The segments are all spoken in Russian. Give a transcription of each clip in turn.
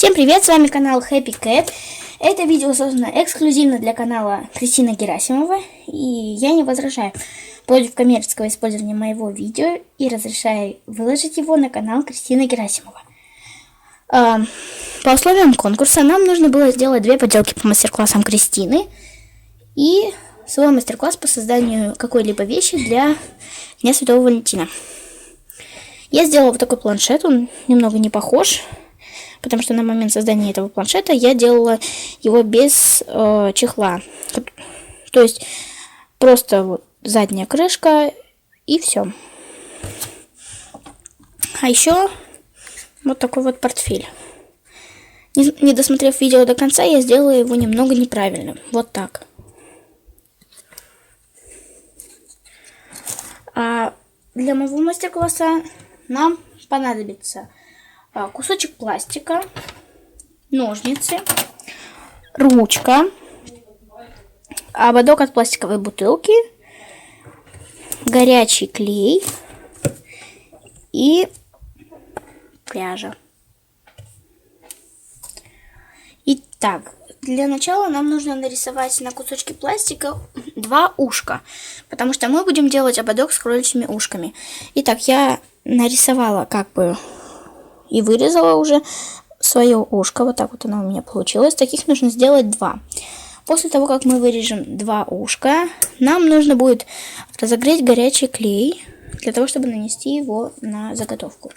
Всем привет, с вами канал Happy Cat. Это видео создано эксклюзивно для канала Кристины Герасимова. И я не возражаю против коммерческого использования моего видео и разрешаю выложить его на канал Кристины Герасимова. По условиям конкурса нам нужно было сделать 2 поделки по мастер-классам Кристины и свой мастер-класс по созданию какой-либо вещи для Дня Святого Валентина. Я сделала вот такой планшет, он немного не похож, потому что на момент создания этого планшета я делала его без чехла. То есть просто вот задняя крышка и все. А еще вот такой вот портфель. Не досмотрев видео до конца, я сделала его немного неправильным. Вот так. А для моего мастер-класса нам понадобится кусочек пластика, ножницы, ручка, ободок от пластиковой бутылки, горячий клей и пряжа. Итак, для начала нам нужно нарисовать на кусочке пластика 2 ушка, потому что мы будем делать ободок с кроличьими ушками. Итак, я нарисовала и вырезала уже свое ушко. Вот так вот оно у меня получилось. Таких нужно сделать 2. После того, как мы вырежем 2 ушка, нам нужно будет разогреть горячий клей для того, чтобы нанести его на заготовку.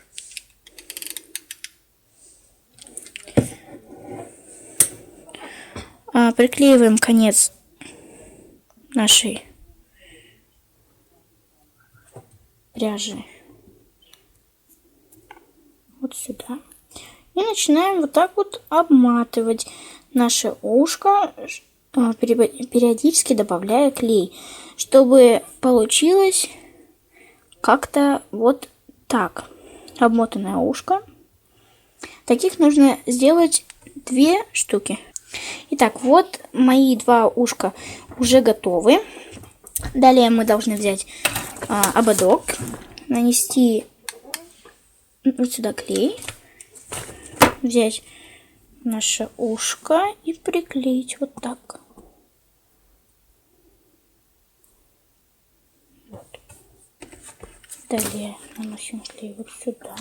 Приклеиваем конец нашей пряжи вот сюда. И начинаем вот так вот обматывать наше ушко, периодически добавляя клей, чтобы получилось как-то вот так. Обмотанное ушко. Таких нужно сделать 2 штуки. Итак, вот мои 2 ушка уже готовы. Далее мы должны взять ободок, нанести вот сюда клей, взять наше ушко и приклеить вот так. Вот. Далее наносим клей вот сюда.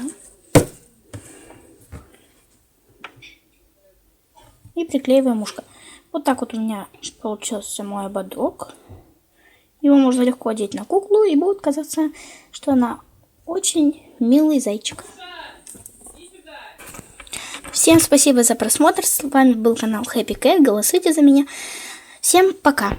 И приклеиваем ушко. Вот так вот у меня получился мой ободок. Его можно легко одеть на куклу, и будет казаться, что она очень милый зайчик. Всем спасибо за просмотр. С вами был канал Happy Cat. Голосуйте за меня. Всем пока.